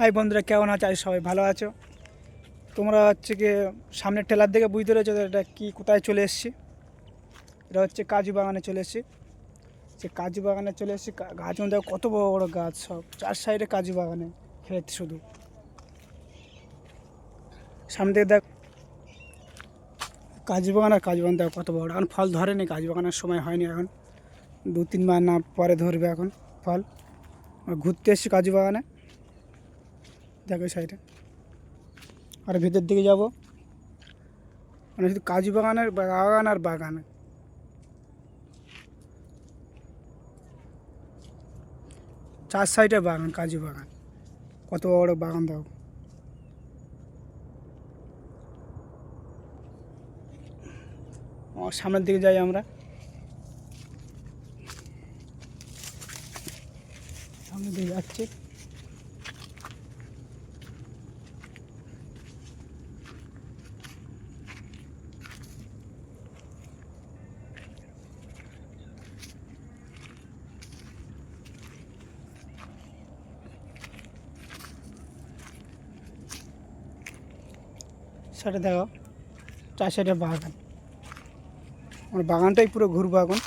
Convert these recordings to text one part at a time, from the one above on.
High বন্ধুরা, কেমন আছো? আজ সবাই ভালো আছো? তোমরা হচ্ছে কি সামনের টেলার দিকে বুঝতে পেরেছো তো এটা কি কোথায় চলে এসেছি? এটা হচ্ছে কাজু বাগানে চলে এসেছি। সে কাজু বাগানে চলে এসেছি। গাছ দেখো কত বড় বড় গাছ, সব চার সাইডে কাজু বাগানে ক্ষেত শুধু। সামনে থেকে দেখ কাজু বাগান, আর কাজু বাগান দেখো কত বড়। এখন ফল ধরেনি, কাজু বাগানের সময় হয়নি, এখন 2-3 মাস না পরে ধরবে এখন ফল। ঘুরতে এসেছি কাজু বাগানে, দেখো সাইডে। আর ভিতর দিকে যাব, মানে শুধু কাজু বাগানের বাগান আর বাগান। চার সাইডে বাগান, কাজু বাগান, কত বড় বাগান দাও। সামনের দিকে যাই আমরা, সামনের দিকে যাচ্ছি। সেটা দেখো চার সাইডে বাগান, আমার বাগানটাই পুরো ঘুরবো এখন।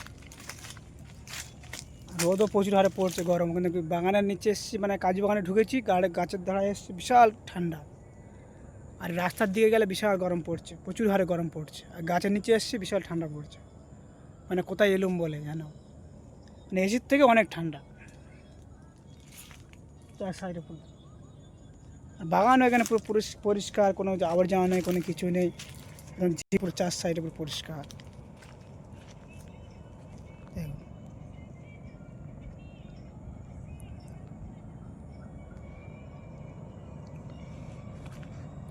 রোদও প্রচুর হারে পড়ছে, গরম, কিন্তু বাগানের নিচে এসেছি, মানে কাজু বাগানে ঢুকেছি, গাছের ধারায় এসেছি, বিশাল ঠান্ডা। আর রাস্তার দিকে গেলে বিশাল গরম পড়ছে, প্রচুর হারে গরম পড়ছে। আর গাছের নিচে এসেছি, বিশাল ঠান্ডা পড়ছে, মানে কোথায় এলুম বলে জানো, মানে এসির থেকে অনেক ঠান্ডা চার সাইডে পুরো। আর বাগানও এখানে পুরো পরিষ্কার, কোনো আবর্জনা নেই, কোনো কিছু নেই, একদম পুরো চার সাইডে পুরো পরিষ্কার। দেখো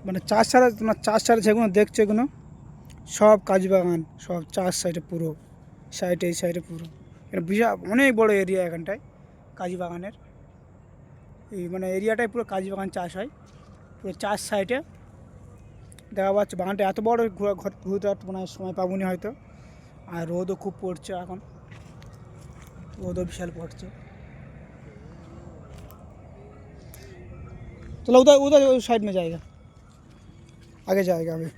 মানে চার সাইডে যেগুলো দেখছো এগুলো সব কাজু বাগান, সব চার সাইডে পুরো, সাইডে এই সাইডে পুরো। এটা বিশাল অনেক বড় এরিয়া এখানটায় কাজু বাগানের। এই মানে এরিয়াটাই পুরো কাজু বাগান চাষ হয়, পুরো চার সাইডে দেখা পাচ্ছে। বাগানটা এত বড়, ঘুরতে মানে সময় পাবনি হয়তো। আর রোদও খুব পড়ছে এখন, রোদও বিশাল পড়ছে। चलो उधर उधर उस साइड में जाएगा, आगे जाएगा अभी।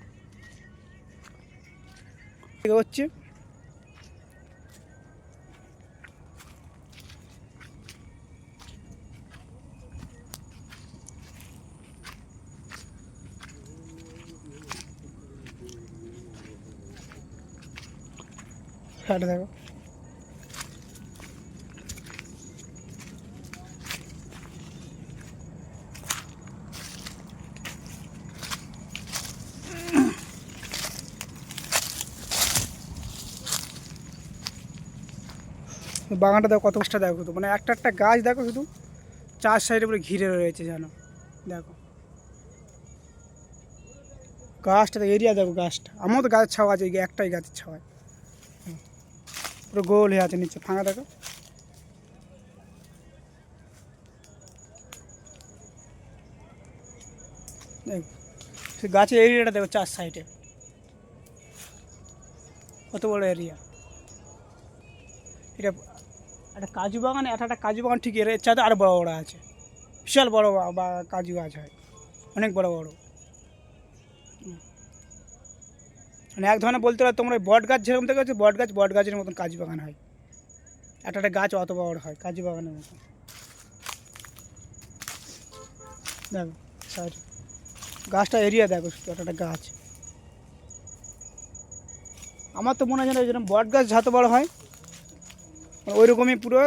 হচ্ছে সাইডে দেখো, বাগানটা দেখো কত কষ্ট, দেখো তো, মানে একটা একটা গাছ দেখো শুধু চার সাইডে পুরো ঘিরে রয়েছে জানো। দেখো গাছটা, এরিয়া দেখো গাছটা, আমারও তো গাছের ছাওয়া আছে, একটাই গাছের ছাওয়ায় পুরো গোল হয়ে আছে, নিচে ফাঁকা দেখো। দেখো সে গাছের এরিয়াটা দেখো, চার সাইডে কত বড় এরিয়া। এটা একটা কাজু বাগান, একটা কাজু বাগান ঠিক এর চাতে আরও বড় বড় আছে, বিশাল বড় বা কাজু গাছ হয়, অনেক বড় বড়। মানে এক ধরনের বলতে পারো তোমরা বট গাছ যেরকম থেকে হচ্ছে, বট গাছের মতন কাজু বাগান হয়, একটা একটা গাছ অত বড় হয় কাজু বাগানের মতন। দেখো সাইড গাছটা এরিয়া দেখো, শুধু একটা একটা গাছ। আমার তো মনে হয় যেন যেরকম বট গাছ যত বড় হয়, ওই রকমই পুরো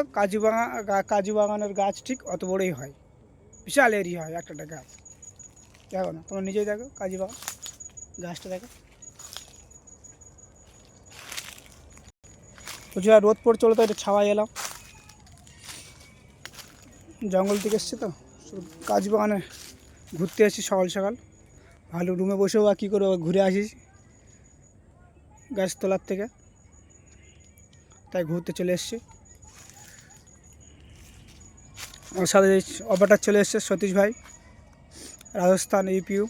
কাজু বাগানের গাছ ঠিক অত বড়ই হয়, বিশাল এরিয়া হয় একটা একটা গাছ। দেখো না, তোমরা নিজেই দেখো কাজু বাগান, গাছটা দেখো। প্রচুর রোদ পড়ে, চলো তো এটা ছাওয়াই এলাম, জঙ্গল থেকে এসছে তো, কাজু বাগানে ঘুরতে এসেছি সকাল সকাল। ভালো, রুমে বসেও বা কী করে ঘুরে আসিস গাছতলার থেকে, তাই ঘুরতে চলে এসেছি। আমার সাথে অপারেটর চলে এসছে সতীশ ভাই, রাজস্থান ইউপিউ,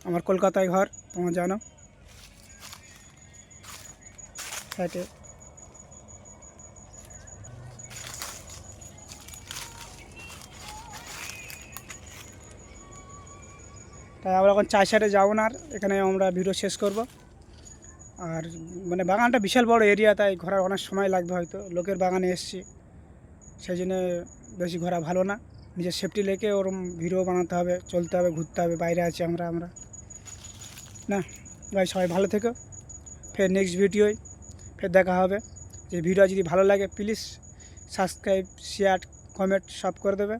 আমার কলকাতায় ঘর, তোমরা জানো। সাইডে তাই আমরা এখন চার সাইডে যাবো না, আর এখানে আমরা ভিডিও শেষ করব। আর মানে বাগানটা বিশাল বড় এরিয়া, তাই ঘোরার অনেক সময় লাগবে, হয়তো লোকের বাগানে এসেছি সেই জন্য বেশি ঘোরা ভালো না। নিজের সেফটি লেকে ওরম ভিডিও বানাতে হবে, চলতে হবে, ঘুরতে হবে, বাইরে আছি আমরা না ভাই। সবাই ভালো থেকো, ফের নেক্সট ভিডিওয় ফের দেখা হবে। যে ভিডিও যদি ভালো লাগে প্লিজ সাবস্ক্রাইব, শেয়ার, কমেন্ট সব করে দেবে।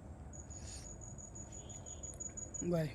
বাই।